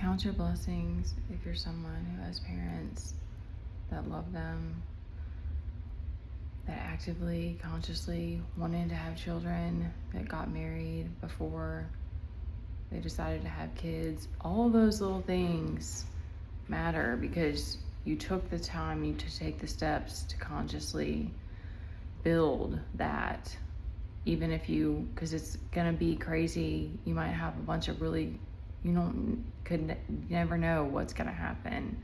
count your blessings if you're someone who has parents that love them, that actively, consciously wanted to have children, that got married before they decided to have kids. All those little things matter because you took the time to take the steps to consciously build that. Even if because it's gonna be crazy, you might have a bunch of really, you never know what's gonna happen.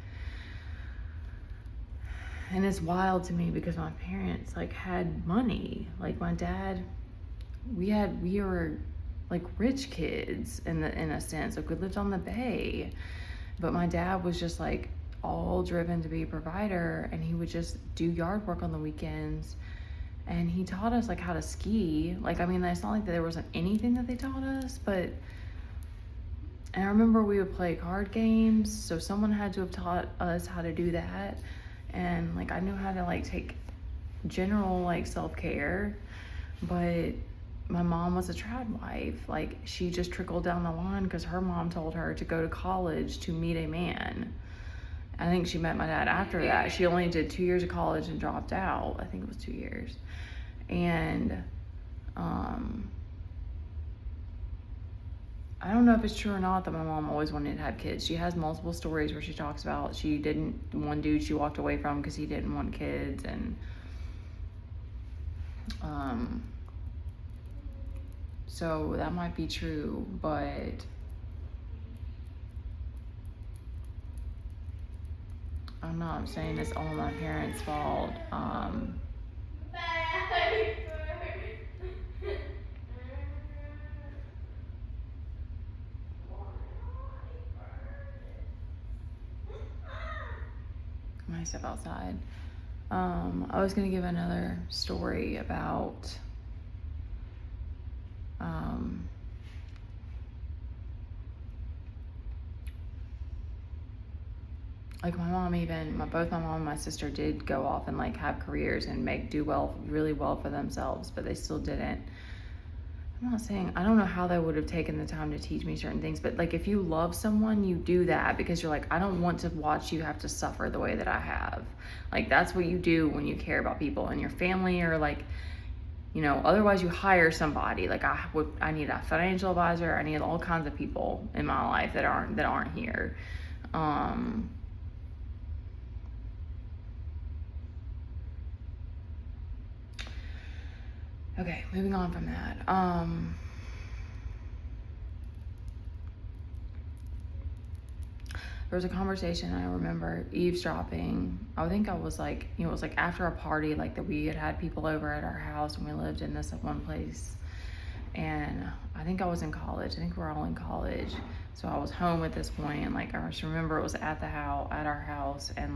And it's wild to me because my parents had money. Like my dad, we were like rich kids in a sense. Like we lived on the bay, but my dad was just like all driven to be a provider, and he would just do yard work on the weekends. And he taught us how to ski. It's not like that there wasn't anything that they taught us, and I remember we would play card games, so someone had to have taught us how to do that. And I knew how to take general self-care, but my mom was a trad wife. She just trickled down the line because her mom told her to go to college to meet a man. I think she met my dad after that. She only did 2 years of college and dropped out. I think it was 2 years. And I don't know if it's true or not that my mom always wanted to have kids. She has multiple stories where she talks about one dude she walked away from because he didn't want kids. And so that might be true, but I'm not saying it's all my parents' fault. I might step outside. I was gonna give another story about my mom, both my mom and my sister did go off and have careers and do really well for themselves, but they still didn't. I'm not saying, I don't know how they would have taken the time to teach me certain things, but if you love someone, you do that because you're I don't want to watch you have to suffer the way that I have. That's what you do when you care about people and your family, or otherwise you hire somebody. I need a financial advisor. I need all kinds of people in my life that aren't here. Okay, moving on from that. There was a conversation I remember eavesdropping. I think I was it was after a party that we had people over at our house, and we lived in this one place. And I think I was in college. I think we were all in college. So I was home at this point, and I just remember it was at our house, and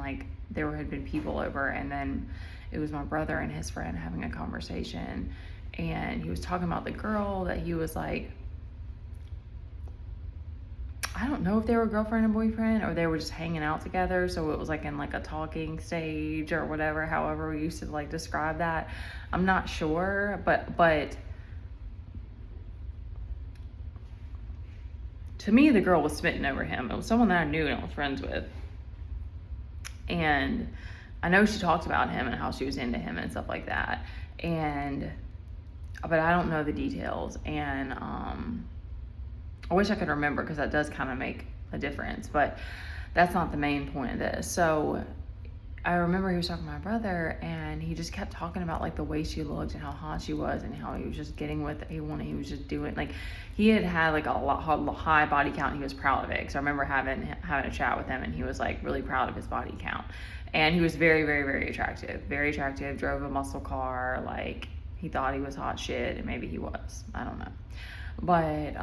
there had been people over, and then it was my brother and his friend having a conversation, and he was talking about the girl that he was I don't know if they were girlfriend and boyfriend or they were just hanging out together. So it was in a talking stage or whatever, however we used to describe that. I'm not sure, but to me, the girl was smitten over him. It was someone that I knew and I was friends with. And I know she talked about him and how she was into him and stuff like that. But I don't know the details. And I wish I could remember, because that does kind of make a difference. But that's not the main point of this. So I remember he was talking to my brother, and he just kept talking about the way she looked and how hot she was, and how he was just getting with A1, he was just doing he had a high body count, and he was proud of it. So I remember having a chat with him, and he was really proud of his body count, and he was very, very, very attractive, drove a muscle car, he thought he was hot shit, and maybe he was, I don't know. But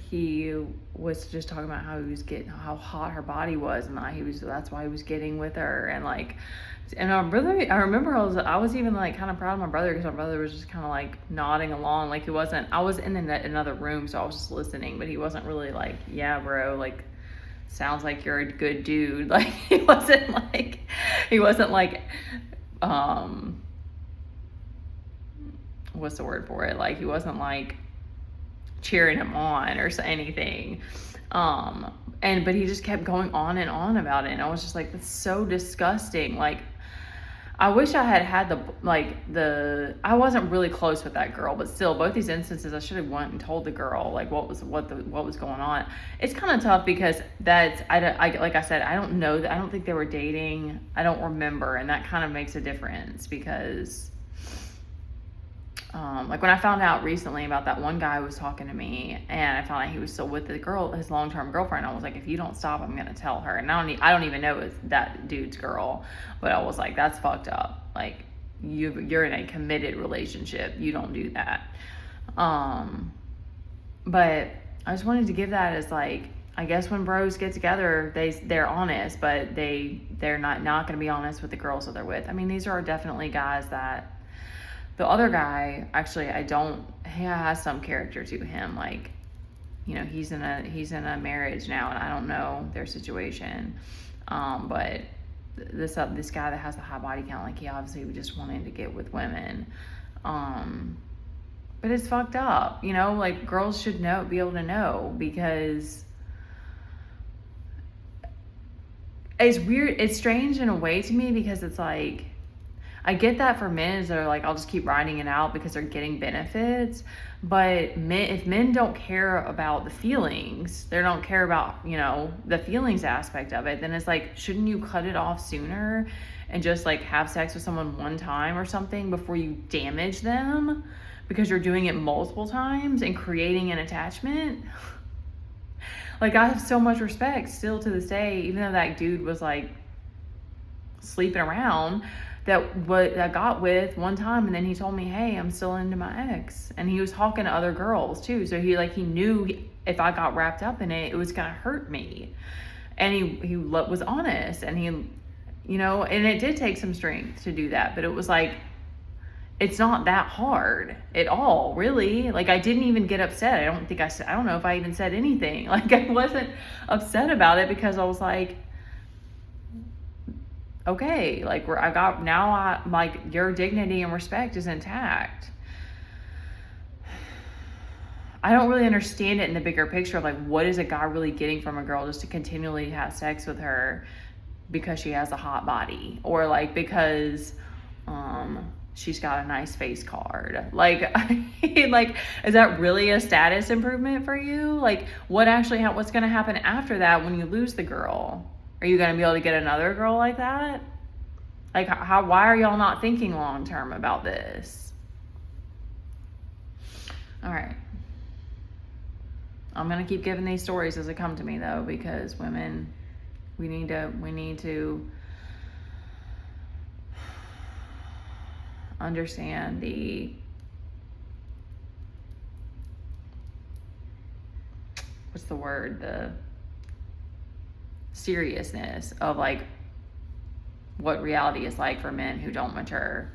he was just talking about how hot her body was, and that's why he was getting with her. And my brother, I remember I was even kind of proud of my brother, because my brother was just kind of nodding along. He wasn't, I was in another room, so I was just listening, but he wasn't really yeah, bro, sounds like you're a good dude. He wasn't what's the word for it? He wasn't cheering him on or anything. But he just kept going on and on about it, and I was just like, that's so disgusting. Like, I wish I had I wasn't really close with that girl, but still, both these instances, I should have went and told the girl like what was going on. It's kind of tough because like I said, I don't know that, I don't think they were dating. I don't remember, and that kind of makes a difference because like when I found out recently about that one guy who was talking to me, and I found out he was still with the girl, his long-term girlfriend, I was like, if you don't stop, I'm gonna tell her. And I don't even know it's that dude's girl, but I was like, that's fucked up. Like, you're in a committed relationship, you don't do that. But I just wanted to give that as like, I guess when bros get together, they're honest, but they're not gonna be honest with the girls that they're with. I mean, these are definitely guys that. The other guy, actually, he has some character to him. Like, you know, he's in a marriage now, and I don't know their situation. But this guy that has a high body count, like, he obviously just wanted to get with women. But it's fucked up, you know, like, girls should be able to know, because it's weird. It's strange in a way to me, because it's like, I get that for men, is they're like, I'll just keep riding it out because they're getting benefits. But if men don't care about the feelings, they don't care about, you know, the feelings aspect of it, then it's like, shouldn't you cut it off sooner and just like have sex with someone one time or something before you damage them, because you're doing it multiple times and creating an attachment? Like, I have so much respect still to this day, even though that dude was like sleeping around, that I got with one time, and then he told me, hey, I'm still into my ex. And he was talking to other girls too, so he knew if I got wrapped up in it, it was gonna hurt me. And he was honest, and he, you know, and it did take some strength to do that, but it was like, it's not that hard at all, really. Like, I didn't even get upset. I don't know if I even said anything. Like, I wasn't upset about it, because I was like, okay, like, like, your dignity and respect is intact. I don't really understand it in the bigger picture of like, what is a guy really getting from a girl just to continually have sex with her because she has a hot body, or like because she's got a nice face card? Like, like, is that really a status improvement for you? Like, what's gonna happen after that when you lose the girl? Are you gonna be able to get another girl like that? Like, why are y'all not thinking long term about this? All right. I'm gonna keep giving these stories as they come to me, though, because women, we need to understand the seriousness of like what reality is like for men who don't mature.